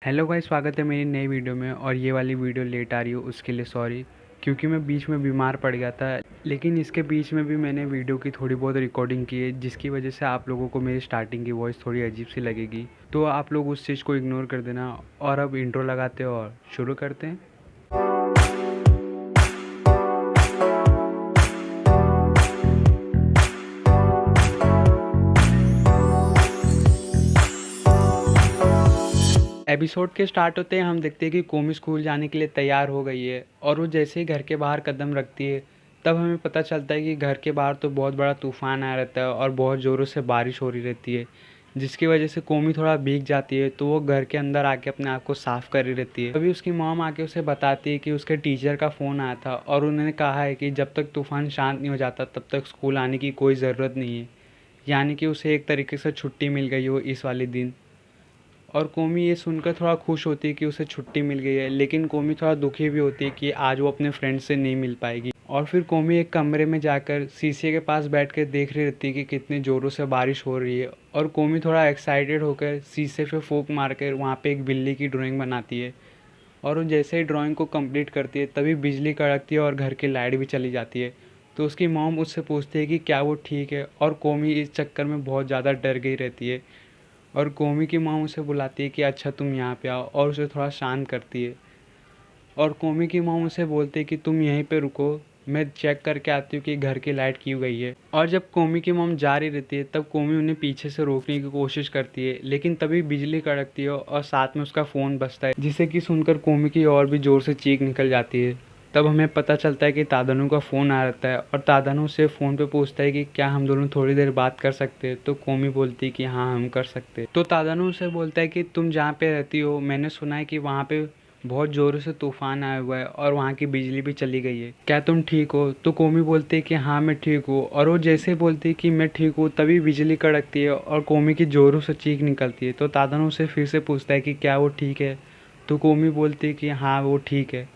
Hello guys, स्वागत है मेरी नई वीडियो में। और ये वाली वीडियो लेट आ रही हो उसके लिए सॉरी, क्योंकि मैं बीच में बीमार पड़ गया था। लेकिन इसके बीच में भी मैंने वीडियो की थोड़ी बहुत रिकॉर्डिंग की है, जिसकी वजह से आप लोगों को मेरी स्टार्टिंग की वॉइस थोड़ी अजीब सी लगेगी, तो आप लोग उस चीज़ को इग्नोर कर देना। और अब इंट्रो लगाते हैं और शुरू करते हैं। एपिसोड के स्टार्ट होते हैं हम देखते हैं कि कोमी स्कूल जाने के लिए तैयार हो गई है, और वो जैसे ही घर के बाहर कदम रखती है तब हमें पता चलता है कि घर के बाहर तो बहुत बड़ा तूफान आया रहता है और बहुत ज़ोरों से बारिश हो रही रहती है, जिसकी वजह से कोमी थोड़ा भीग जाती है। तो वो घर के अंदर आके अपने आप को साफ़ कर रही रहती है। तभी उसकी मॉम आके उसे बताती है कि उसके टीचर का फ़ोन आया था और उन्होंने कहा है कि जब तक तूफान शांत नहीं हो जाता तब तक स्कूल आने की कोई ज़रूरत नहीं है, यानी कि उसे एक तरीके से छुट्टी मिल गई हो इस वाले दिन। और कोमी ये सुनकर थोड़ा खुश होती है कि उसे छुट्टी मिल गई है, लेकिन कोमी थोड़ा दुखी भी होती है कि आज वो अपने फ्रेंड से नहीं मिल पाएगी। और फिर कोमी एक कमरे में जाकर शीशे के पास बैठ कर देख रही रहती है कि कितने ज़ोरों से बारिश हो रही है। और कोमी थोड़ा एक्साइटेड होकर शीशे पे फूंक मारकर वहाँ पे एक बिल्ली की ड्राइंग बनाती है। और वो जैसे ही ड्राइंग को कंप्लीट करती है तभी बिजली कड़कती है और घर की लाइट भी चली जाती है। तो उसकी मॉम उससे पूछती है कि क्या वो ठीक है, और कोमी इस चक्कर में बहुत ज़्यादा डर गई रहती है। और कोमी की माँ उसे बुलाती है कि अच्छा तुम यहाँ पे आओ, और उसे थोड़ा शांत करती है। और कोमी की माँ उसे बोलती है कि तुम यहीं पे रुको, मैं चेक करके आती हूँ कि घर की लाइट क्यों गई है। और जब कोमी की मॉम जा रही रहती है तब कोमी उन्हें पीछे से रोकने की कोशिश करती है, लेकिन तभी बिजली कड़कती है और साथ में उसका फ़ोन बजता है, जिसे कि सुनकर कोमी की और भी ज़ोर से चीख निकल जाती है। तब हमें पता चलता है कि तादानू का फ़ोन आ रहता है और तादानू से फ़ोन पे पूछता है कि क्या हम दोनों थोड़ी देर बात कर सकते हैं। तो कोमी बोलती है कि हाँ हम कर सकते हैं। तो तादानू उसे बोलता है कि तुम जहाँ पे रहती हो मैंने सुना है कि वहाँ पे बहुत ज़ोरों से तूफान आया हुआ है और वहाँ की बिजली भी चली गई है, क्या तुम ठीक हो? तो कोमी बोलती है कि हाँ मैं ठीक हूँ। और वो जैसे बोलती है कि मैं ठीक हूँ तभी बिजली कड़कती है और कोमी की ज़ोरों से चीख निकलती है। तो तादानू उसे फिर से पूछता है कि क्या वो ठीक है? तो कोमी बोलती है कि हाँ वो ठीक है।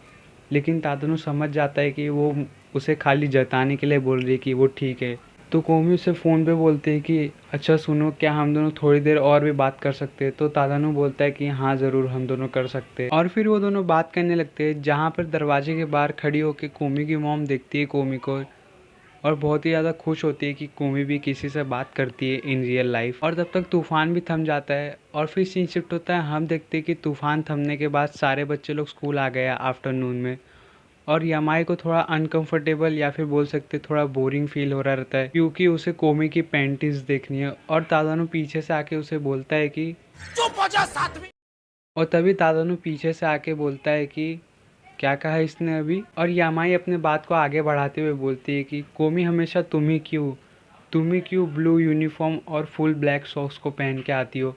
लेकिन तातनु समझ जाता है कि वो उसे खाली जताने के लिए बोल रही है कि वो ठीक है। तो कोमी उसे फ़ोन पे बोलते हैं कि अच्छा सुनो, क्या हम दोनों थोड़ी देर और भी बात कर सकते हैं? तो तादानु बोलता है कि हाँ ज़रूर हम दोनों कर सकते हैं। और फिर वो दोनों बात करने लगते हैं, जहाँ पर दरवाजे के बाहर खड़ी होकर कोमी की मॉम देखती है कोमी को, और बहुत ही ज़्यादा खुश होती है कि कोमी भी किसी से बात करती है इन रियल लाइफ। और तब तक तूफ़ान भी थम जाता है और फिर सीन शिफ्ट होता है। हम देखते हैं कि तूफ़ान थमने के बाद सारे बच्चे लोग स्कूल आ गए आफ्टरनून में। और यमाई को थोड़ा अनकंफर्टेबल या फिर बोल सकते थोड़ा बोरिंग फील हो रहा रहता है, क्योंकि उसे कोमी की पेंटिंग्स देखनी है। और तादानु पीछे से आके उसे बोलता है कि चुप हो जा साथ में। और तभी तादानु पीछे से आके बोलता है कि क्या कहा इसने अभी। और यामाई अपने बात को आगे बढ़ाते हुए बोलती है कि कोमी हमेशा तुम ही क्यों ब्लू यूनिफॉर्म और फुल ब्लैक सॉक्स को पहन के आती हो?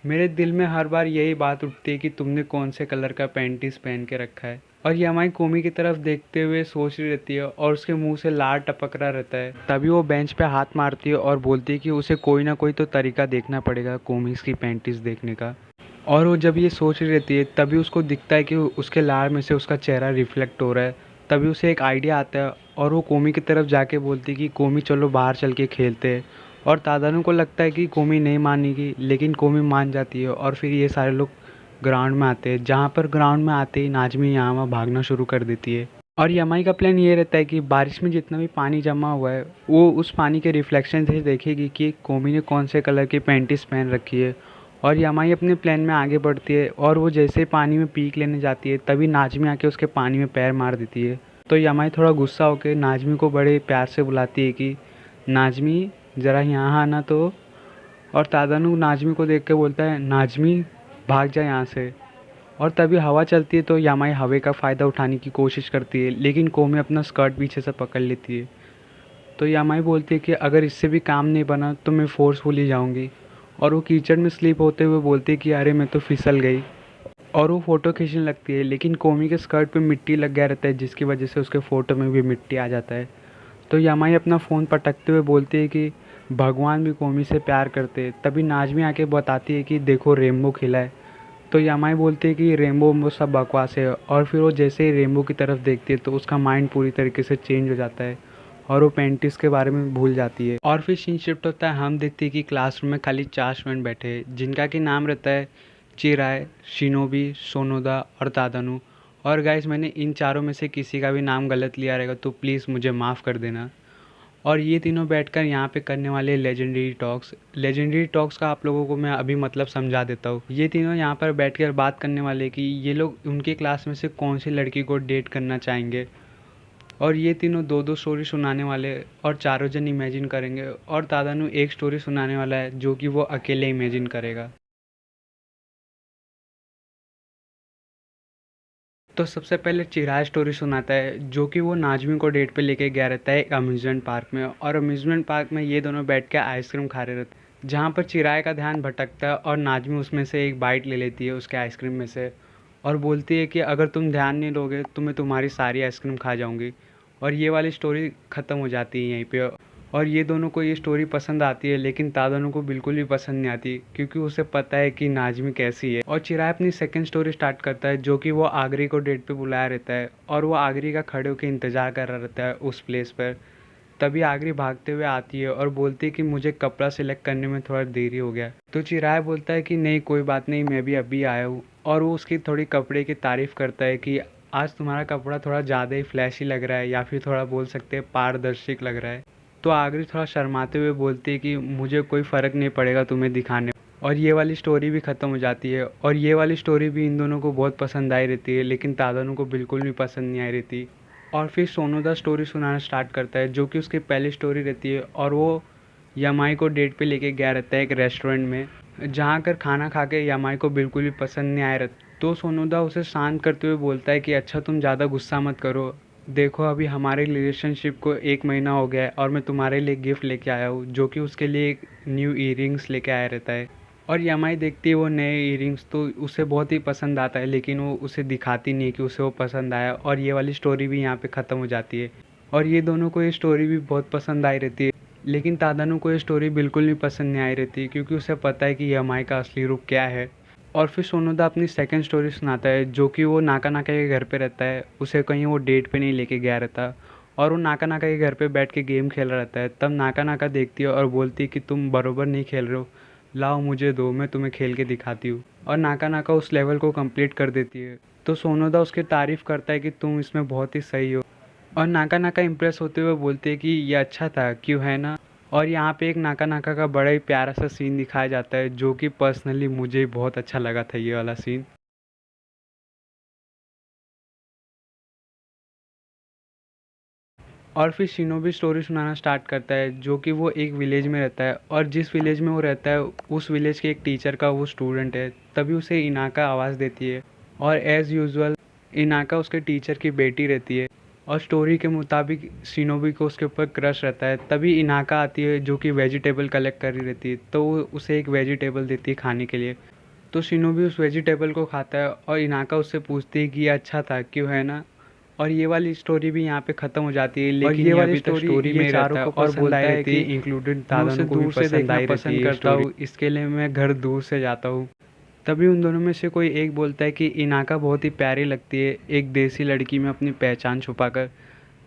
मेरे दिल में हर बार यही बात उठती है कि तुमने कौन से कलर का पैंटीज पहन के रखा है। और यमाई कोमी की तरफ देखते हुए सोच रही रहती है और उसके मुंह से लार टपक रहा रहता है। तभी वो बेंच पे हाथ मारती है और बोलती है कि उसे कोई ना कोई तो तरीका देखना पड़ेगा कोमी की पैंटीज देखने का। और वो जब ये सोच रही रहती है तभी उसको दिखता है कि उसके लार में से उसका चेहरा रिफ्लेक्ट हो रहा है। तभी उसे एक आइडिया आता है और वो कोमी की तरफ जाके बोलती है कि कोमी चलो बाहर चल के खेलते हैं। और तादानु को लगता है कि कोमी नहीं मानेगी, लेकिन कोमी मान जाती है। और फिर ये सारे लोग ग्राउंड में आते हैं, जहाँ पर ग्राउंड में आते ही नाजमी यहाँ वहाँ भागना शुरू कर देती है। और यमाई का प्लान ये रहता है कि बारिश में जितना भी पानी जमा हुआ है वो उस पानी के रिफ्लेक्शन से देखेगी कि कोमी ने कौन से कलर की पैंटीज पहन रखी है। और यमाई अपने प्लान में आगे बढ़ती है और वो जैसे ही पानी में पीक लेने जाती है तभी नाजमी आके उसके पानी में पैर मार देती है। तो यमाई थोड़ा गुस्सा होकर नाजमी को बड़े प्यार से बुलाती है कि नाजमी ज़रा यहाँ आना। तो और तादानु नाजमी को देख के बोलता है नाजमी भाग जा यहाँ से। और तभी हवा चलती है तो यामाई हवा का फ़ायदा उठाने की कोशिश करती है, लेकिन कोमी अपना स्कर्ट पीछे से पकड़ लेती है। तो यामाई बोलती है कि अगर इससे भी काम नहीं बना तो मैं फोर्सफुली जाऊंगी। और वो कीचड़ में स्लिप होते हुए बोलती है कि अरे मैं तो फिसल गई। और वो फ़ोटो खींचने लगती है, लेकिन कोमी के स्कर्ट पे मिट्टी लग गया रहता है, जिसकी वजह से उसके फ़ोटो में भी मिट्टी आ जाता है। तो यामाई अपना फ़ोन पटकते हुए बोलती है कि भगवान भी कोमी से प्यार करते हैं। तभी नाजमी आके बताती है कि देखो रेनबो खिला है। तो यामाई बोलती है कि रेनबो वो सब बकवास है। और फिर वो जैसे ही रेनबो की तरफ देखती है तो उसका माइंड पूरी तरीके से चेंज हो जाता है और वो पेंटिस के बारे में भूल जाती है। और फिर सीन शिफ्ट होता है, हम देखते हैं कि क्लासरूम में खाली 4 स्टूडेंट बैठे हैं, जिनका कि नाम रहता है चिराय, शिनोबी, सोनोदा और तादानु। और गाइस मैंने इन चारों में से किसी का भी नाम गलत लिया रहेगा तो प्लीज़ मुझे माफ़ कर देना। और ये तीनों बैठकर यहाँ पे करने वाले लेजेंडरी टॉक्स। लेजेंडरी टॉक्स का आप लोगों को मैं अभी मतलब समझा देता हूँ। ये तीनों यहाँ पर बैठकर बात करने वाले कि ये लोग उनके क्लास में से कौन सी लड़की को डेट करना चाहेंगे। और ये तीनों दो दो स्टोरी सुनाने वाले और चारों जन इमेजिन करेंगे और तादानु एक स्टोरी सुनाने वाला है जो कि वो अकेले इमेजिन करेगा। तो सबसे पहले चिराग स्टोरी सुनाता है जो कि वो नाजमी को डेट पे लेके गया रहता है एक अम्यूज़मेंट पार्क में। और अम्यूज़मेंट पार्क में ये दोनों बैठ के आइसक्रीम खा रहे रहते हैं, जहाँ पर चिराग का ध्यान भटकता है और नाजमी उसमें से एक बाइट ले लेती है उसके आइसक्रीम में से और बोलती है कि अगर तुम ध्यान नहीं दोगे तो मैं तुम्हारी सारी आइसक्रीम खा जाऊँगी। और ये वाली स्टोरी ख़त्म हो जाती है यहीं पे। और ये दोनों को ये स्टोरी पसंद आती है लेकिन तादानु को बिल्कुल भी पसंद नहीं आती क्योंकि उसे पता है कि नाजमी कैसी है। और चिराग अपनी सेकंड स्टोरी स्टार्ट करता है जो कि वो आगरी को डेट पे बुलाया रहता है और वो आगरी का खड़े होकर इंतज़ार कर रहा रहता है उस प्लेस पर। तभी आगरी भागते हुए आती है और बोलती है कि मुझे कपड़ा सिलेक्ट करने में थोड़ा देरी हो गया। तो चिराग बोलता है कि नहीं कोई बात नहीं, मैं भी अभी आया हूँ। और वो उसकी थोड़ी कपड़े की तारीफ़ करता है कि आज तुम्हारा कपड़ा थोड़ा ज़्यादा ही फ्लैशी लग रहा है या फिर थोड़ा बोल सकते हैं पारदर्शिक लग रहा है। तो आगरी थोड़ा शर्माते हुए बोलती है कि मुझे कोई फ़र्क नहीं पड़ेगा तुम्हें दिखाने। और ये वाली स्टोरी भी ख़त्म हो जाती है। और ये वाली स्टोरी भी इन दोनों को बहुत पसंद आई रहती है लेकिन तादानु को बिल्कुल भी पसंद नहीं आई रहती। और फिर सोनोदा स्टोरी सुनाना स्टार्ट करता है जो कि उसकी पहली स्टोरी रहती है। और वो यमाई को डेट पे लेके गया रहता है एक रेस्टोरेंट में, जहाँ कर खाना खा के यमाई को बिल्कुल भी पसंद नहीं आया रहता। तो सोनोदा उसे शांत करते हुए बोलता है कि अच्छा तुम ज़्यादा गुस्सा मत करो, देखो अभी हमारे रिलेशनशिप को 1 महीना हो गया है और मैं तुम्हारे लिए गिफ्ट लेके आया हूँ, जो कि उसके लिए एक न्यू ईयरिंग्स लेके आया रहता है। और यमाई देखती है वो नए ईयरिंग्स तो उसे बहुत ही पसंद आता है लेकिन वो उसे दिखाती नहीं है कि उसे वो पसंद आया। और ये वाली स्टोरी भी यहाँ पे ख़त्म हो जाती है। और ये दोनों को ये स्टोरी भी बहुत पसंद आई रहती है लेकिन तादानु को ये स्टोरी बिल्कुल भी पसंद नहीं आई रहती क्योंकि उसे पता है कि यमाई का असली रूप क्या है। और फिर सोनोदा अपनी सेकंड स्टोरी सुनाता है जो कि वो नाका नाका के घर पे रहता है, उसे कहीं वो डेट पे नहीं लेके गया रहता और वो नाका नाका के घर पे बैठ के गेम खेल रहा रहता है। तब नाका नाका देखती है और बोलती है कि तुम बरोबर नहीं खेल रहे हो, लाओ मुझे दो, मैं तुम्हें खेल के दिखाती हूँ। और नाका नाका उस लेवल को कंप्लीट कर देती है। तो सोनोदा उसकी तारीफ़ करता है कि तुम इसमें बहुत ही सही हो। और नाका नाका इम्प्रेस होते हुए बोलते हैं कि ये अच्छा था क्यों, है ना। और यहाँ पे एक नाका नाका का बड़ा ही प्यारा सा सीन दिखाया जाता है जो कि पर्सनली मुझे बहुत अच्छा लगा था ये वाला सीन। और फिर शिनोबी स्टोरी सुनाना स्टार्ट करता है जो कि वो एक विलेज में रहता है और जिस विलेज में वो रहता है उस विलेज के एक टीचर का वो स्टूडेंट है। तभी उसे इनाका आवाज़ देती है और एज़ यूजुअल इनाका उसके टीचर की बेटी रहती है। और स्टोरी के मुताबिक शिनोबी को उसके ऊपर क्रश रहता है। तभी इनाका आती है जो कि वेजिटेबल कलेक्ट कर रही रहती है, तो वो उसे एक वेजिटेबल देती है खाने के लिए। तो शिनोबी उस वेजिटेबल को खाता है और इनाका उससे पूछती है कि ये अच्छा था क्यों, है ना। और ये वाली स्टोरी भी यहाँ पे ख़त्म हो जाती है लेकिन ये वाली स्टोरी में रहता है और बोलता है कि इंक्लूडेड तादानु को भी पसंद आई रहती है करता हूँ, इसके लिए मैं घर दूर से जाता हूँ। तभी उन दोनों में से कोई एक बोलता है कि इनाका बहुत ही प्यारी लगती है एक देसी लड़की में अपनी पहचान छुपाकर।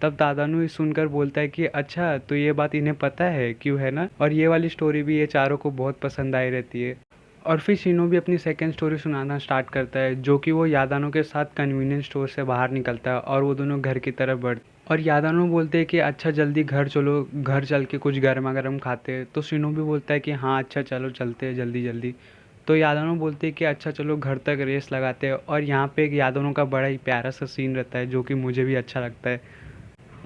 तब तादानु ये सुनकर बोलता है कि अच्छा तो ये बात इन्हें पता है क्यों, है ना। और ये वाली स्टोरी भी ये चारों को बहुत पसंद आई रहती है। और फिर शिनोबी अपनी सेकंड स्टोरी सुनाना स्टार्ट करता है जो कि वो यादानो के साथ कन्वीनियंस स्टोर से बाहर निकलता है और वो दोनों घर की तरफ बढ़ते। और यादानो बोलते हैं कि अच्छा जल्दी घर चलो, घर चल के कुछ गर्मा गर्म खाते हैं। तो शिनोबी बोलता है कि हाँ अच्छा चलो चलते हैं जल्दी जल्दी। तो यादानो बोलते हैं कि अच्छा चलो घर तक रेस लगाते हैं। और यहाँ पे एक यादानो का बड़ा ही प्यारा सा सीन रहता है जो कि मुझे भी अच्छा लगता है।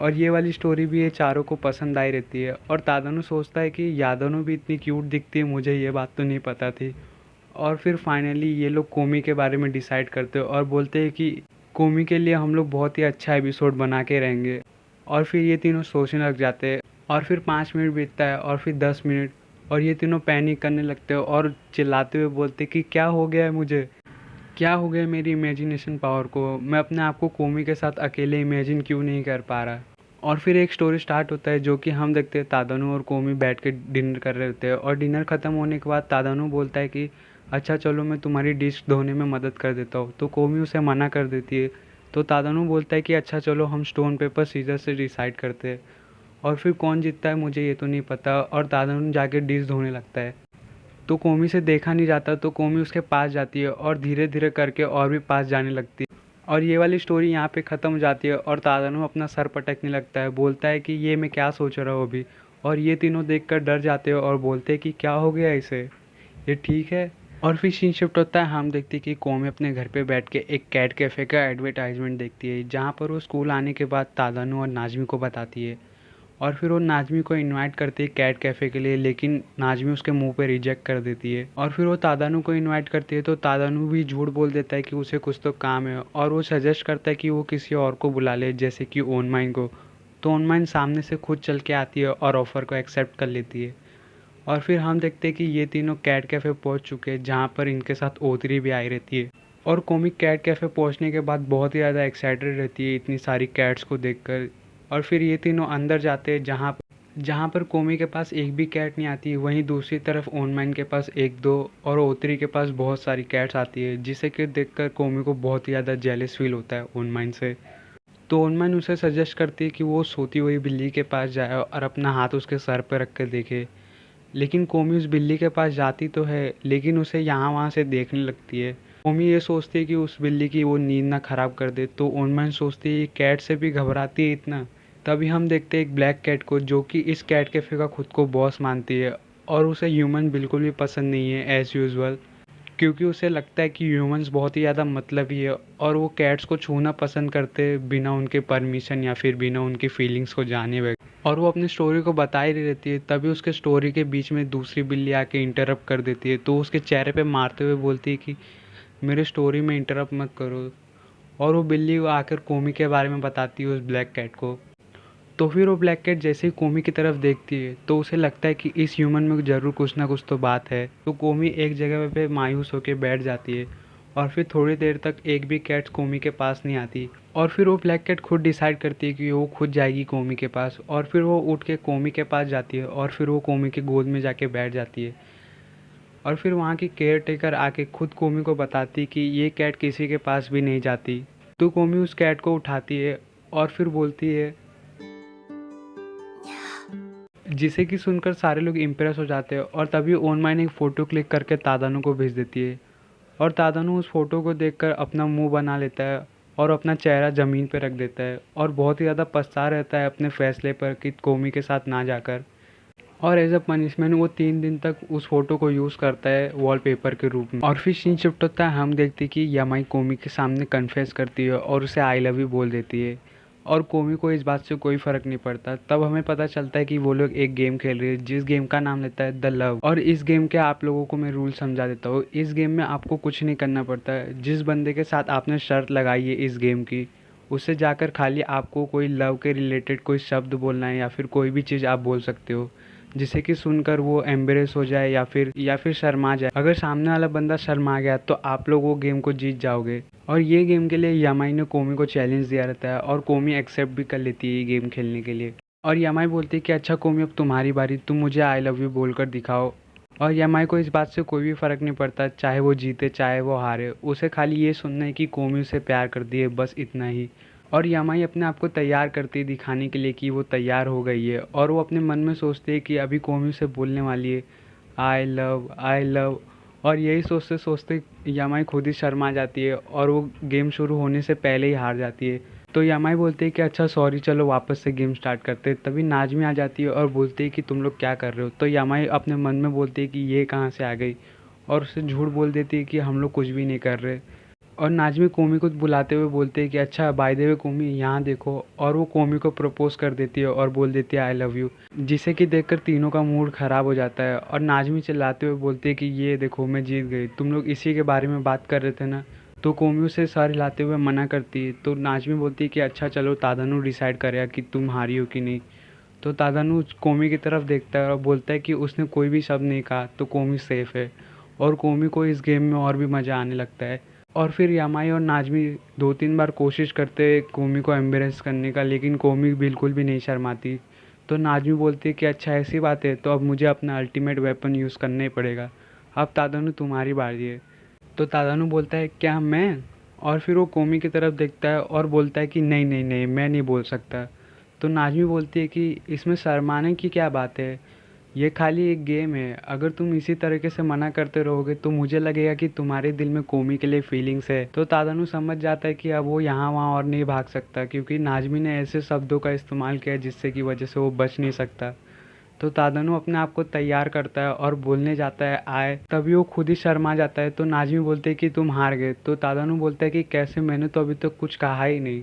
और ये वाली स्टोरी भी ये चारों को पसंद आई रहती है। और तादानु सोचता है कि यादानो भी इतनी क्यूट दिखती है, मुझे ये बात तो नहीं पता थी। और फिर फाइनली ये लोग कोमी के बारे में डिसाइड करते हैं और बोलते हैं कि कोमी के लिए हम लोग बहुत ही अच्छा एपिसोड बना के रहेंगे। और फिर ये तीनों सोचने लग जाते हैं। और फिर 5 मिनट बीतता है और फिर 10 मिनट और ये तीनों पैनिक करने लगते हैं और चिल्लाते हुए बोलते हैं कि क्या हो गया है मुझे, क्या हो गया मेरी इमेजिनेशन पावर को, मैं अपने आप को कोमी के साथ अकेले इमेजिन क्यों नहीं कर पा रहा। और फिर एक स्टोरी स्टार्ट होता है जो कि हम देखते हैं तादानु और कोमी बैठ के डिनर कर रहे होते हैं। और डिनर ख़त्म होने के बाद तादानु बोलता है कि अच्छा चलो मैं तुम्हारी डिश धोने में मदद कर देता हूँ। तो कोमी उसे मना कर देती है। तो तादानु बोलता है कि अच्छा चलो हम स्टोन पेपर सीजर से डिसाइड करते हैं। और फिर कौन जीतता है मुझे ये तो नहीं पता और तादानु जाके डिश धोने लगता है। तो कोमी से देखा नहीं जाता तो कोमी उसके पास जाती है और धीरे धीरे करके और भी पास जाने लगती है। और ये वाली स्टोरी यहाँ पे ख़त्म हो जाती है और तादानु अपना सर पटकने लगता है, बोलता है कि ये मैं क्या सोच रहा हूँ अभी। और ये तीनों देखकर डर जाते हैं और बोलते हैं कि क्या हो गया इसे, ये ठीक है। और फिर सीन शिफ्ट होता है, हम देखते हैं कि कोमी अपने घर पे बैठ के एक कैट कैफ़े का एडवर्टाइजमेंट देखती है, जहाँ पर वो स्कूल आने के बाद तादानु और नाजमी को बताती है। और फिर वो नाजमी को इनवाइट करती है कैट कैफ़े के लिए, लेकिन नाजमी उसके मुंह पे रिजेक्ट कर देती है। और फिर वो तादानु को इनवाइट करती है तो तादानु भी झूठ बोल देता है कि उसे कुछ तो काम है, और वो सजेस्ट करता है कि वो किसी और को बुला ले, जैसे कि ओनमाइन को। तो ओनमाइन सामने से खुद चल के आती है और ऑफ़र को एक्सेप्ट कर लेती है। और फिर हम देखते हैं कि ये तीनों कैट कैफ़े पहुंच चुके हैं, जहाँ पर इनके साथ ओतरी भी आई रहती है। और कोमी कैट कैफ़े पहुंचने के बाद बहुत ही ज़्यादा एक्साइटेड रहती है इतनी सारी कैट्स को देखकर। और फिर ये तीनों अंदर जाते हैं, जहाँ पर कोमी के पास एक भी कैट नहीं आती। वहीं दूसरी तरफ ओनमाइन के पास एक दो और ओतरी के पास बहुत सारी कैट्स आती है, जिसे कि देखकर कोमी को बहुत ही ज़्यादा जेलस फील होता है ओनमाइन से। तो ओनमाइन उसे सजेस्ट करती है कि वो सोती हुई बिल्ली के पास जाए और अपना हाथ उसके सर पर रख कर देखे। लेकिन कोमी उस बिल्ली के पास जाती तो है, लेकिन उसे यहाँ वहाँ से देखने लगती है। कोमी ये सोचती है कि उस बिल्ली की वो नींद ना ख़राब कर दे, तो ओनमाइन सोचती है कैट से भी घबराती है इतना। तभी हम देखते हैं एक ब्लैक कैट को, जो कि इस कैट कैफ़े का खुद को बॉस मानती है, और उसे ह्यूमन बिल्कुल भी पसंद नहीं है एज़ यूजुअल, क्योंकि उसे लगता है कि ह्यूमंस बहुत ही ज़्यादा मतलबी है और वो कैट्स को छूना पसंद करते हैं बिना उनके परमिशन या फिर बिना उनकी फीलिंग्स को जाने हुए। और वो अपनी स्टोरी को बता ही रहती है, तभी उसके स्टोरी के बीच में दूसरी बिल्ली आके इंटरप्ट कर देती है। तो उसके चेहरे पे मारते हुए बोलती है कि मेरे स्टोरी में इंटरप्ट मत करो। और वो बिल्ली आकर कोमी के बारे में बताती है उस ब्लैक कैट को। तो फिर वो ब्लैक कैट जैसे ही कोमी की तरफ देखती है तो उसे लगता है कि इस ह्यूमन में ज़रूर कुछ ना कुछ तो बात है। तो कोमी एक जगह पे मायूस होकर बैठ जाती है और फिर थोड़ी देर तक एक भी कैट कोमी के पास नहीं आती। और फिर वो ब्लैक कैट खुद डिसाइड करती है कि वो खुद जाएगी कोमी के पास, और फिर वो उठ के कोमी के पास जाती है और फिर वो कोमी के गोद में जाके बैठ जाती है। और फिर वहाँ की केयर टेकर आके खुद कोमी को बताती कि ये कैट किसी के पास भी नहीं जाती। तो कोमी उस कैट को उठाती है और फिर बोलती है, जिसे कि सुनकर सारे लोग इम्प्रेस हो जाते हैं। और तभी ओनमाइन एक फ़ोटो क्लिक करके तादानु को भेज देती है, और तादानु उस फोटो को देखकर अपना मुंह बना लेता है और अपना चेहरा ज़मीन पर रख देता है और बहुत ही ज़्यादा पछता रहता है अपने फैसले पर कि कोमी के साथ ना जाकर। और एज अ पनिशमेंट वो 3 दिन तक उस फोटो को यूज़ करता है वॉलपेपर के रूप में। और फिर सीन शिफ्ट होता है, हम देखते हैं कि यमाई कोमी के सामने कन्फेस करती है और उसे आई लव यू बोल देती है, और कोमी को इस बात से कोई फ़र्क नहीं पड़ता। तब हमें पता चलता है कि वो लोग एक गेम खेल रहे हैं, जिस गेम का नाम लेता है द लव। और इस गेम के आप लोगों को मैं रूल समझा देता हूँ। इस गेम में आपको कुछ नहीं करना पड़ता है। जिस बंदे के साथ आपने शर्त लगाई है इस गेम की, उससे जाकर खाली आपको कोई लव के रिलेटेड कोई शब्द बोलना है या फिर कोई भी चीज़ आप बोल सकते हो, जिससे कि सुनकर वो एम्बेरेस हो जाए या फिर शर्मा जाए। अगर सामने वाला बंदा शर्मा गया तो आप लोग वो गेम को जीत जाओगे। और ये गेम के लिए यामाई ने कोमी को चैलेंज दिया रहता है और कोमी एक्सेप्ट भी कर लेती है ये गेम खेलने के लिए। और यामाई बोलती है कि अच्छा कोमी, अब तुम्हारी बारी, तुम मुझे आई लव यू बोलकर दिखाओ। और यामाई को इस बात से कोई भी फ़र्क नहीं पड़ता, चाहे वो जीते चाहे वो हारे, उसे खाली ये सुनना है कि कोमी उसे प्यार करती है, बस इतना ही। और यामाई अपने आप को तैयार करती है दिखाने के लिए कि वो तैयार हो गई है, और वो अपने मन में सोचती है कि अभी कोमी से बोलने वाली है आई लव आई लव। और यही सोचते सोचते यामाई खुद ही शर्मा जाती है और वो गेम शुरू होने से पहले ही हार जाती है। तो यामाई बोलती है कि अच्छा सॉरी, चलो वापस से गेम स्टार्ट करते हैं। तभी नाजमी आ जाती है और बोलती है कि तुम लोग क्या कर रहे हो। तो यामाई अपने मन में बोलती है कि ये कहाँ से आ गई, और उसे झूठ बोल देती है कि हम लोग कुछ भी नहीं कर रहे। और नाज़मी कोमी को बुलाते हुए बोलते हैं कि अच्छा बाय द वे कोमी, यहाँ देखो। और वो कोमी को प्रपोज कर देती है और बोल देती है आई लव यू, जिसे कि देखकर तीनों का मूड ख़राब हो जाता है। और नाज़मी चिल्लाते हुए बोलती है कि ये देखो मैं जीत गई, तुम लोग इसी के बारे में बात कर रहे थे ना। तो कोमी उसे सर हिलाते हुए मना करती है। तो नाज़मी बोलती है कि अच्छा चलो तादानु डिसाइड करेगा कि तुम हारी हो कि नहीं। तो तादानु कोमी की तरफ देखता है और बोलता है कि उसने कोई भी शब्द नहीं कहा, तो कोमी सेफ़ है। और कोमी को इस गेम में और भी मज़ा आने लगता है। और फिर यामाई और नाज़मी 2-3 बार कोशिश करते कोमी को एम्बेरेस करने का, लेकिन कोमी बिल्कुल भी नहीं शर्माती। तो नाज़मी बोलती है कि अच्छा ऐसी बात है, तो अब मुझे अपना अल्टीमेट वेपन यूज़ करना ही पड़ेगा, अब तादानु तुम्हारी बारी है। तो तादानु बोलता है क्या मैं? और फिर वो कोमी की तरफ देखता है और बोलता है कि नहीं नहीं नहीं, मैं नहीं बोल सकता। तो नाज़मी बोलती है कि इसमें शर्माने की क्या बात है, ये खाली एक गेम है। अगर तुम इसी तरीके से मना करते रहोगे तो मुझे लगेगा कि तुम्हारे दिल में कोमी के लिए फीलिंग्स है। तो तादानू समझ जाता है कि अब वो यहाँ वहाँ और नहीं भाग सकता, क्योंकि नाजमी ने ऐसे शब्दों का इस्तेमाल किया जिससे की वजह से वो बच नहीं सकता। तो तादानू अपने आप को तैयार करता है और बोलने जाता है आए, तभी वो खुद ही शर्मा जाता है। तो नाजमी बोलते हैं कि तुम हार गए। तो तादानू बोलता है कि कैसे, मैंने तो अभी तक कुछ कहा ही नहीं।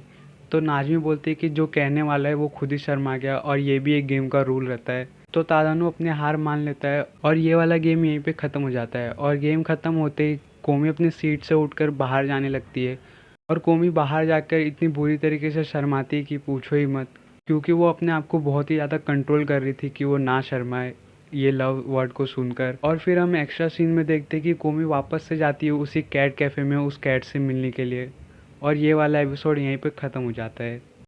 तो नाजमी बोलती है कि जो कहने वाला है वो खुद ही शर्मा गया, और ये भी एक गेम का रूल रहता है। तो तादानू अपने हार मान लेता है और ये वाला गेम यहीं पे ख़त्म हो जाता है। और गेम ख़त्म होते ही कोमी अपनी सीट से उठकर बाहर जाने लगती है। और कोमी बाहर जाकर इतनी बुरी तरीके से शर्माती है कि पूछो ही मत, क्योंकि वो अपने आप को बहुत ही ज़्यादा कंट्रोल कर रही थी कि वो ना शर्माए ये लव वर्ड को सुनकर। और फिर हम एक्स्ट्रा सीन में देखते हैं कि कोमी वापस से जाती है उसी कैट कैफ़े में उस कैट से मिलने के लिए। और ये वाला एपिसोड यहीं पे ख़त्म हो जाता है।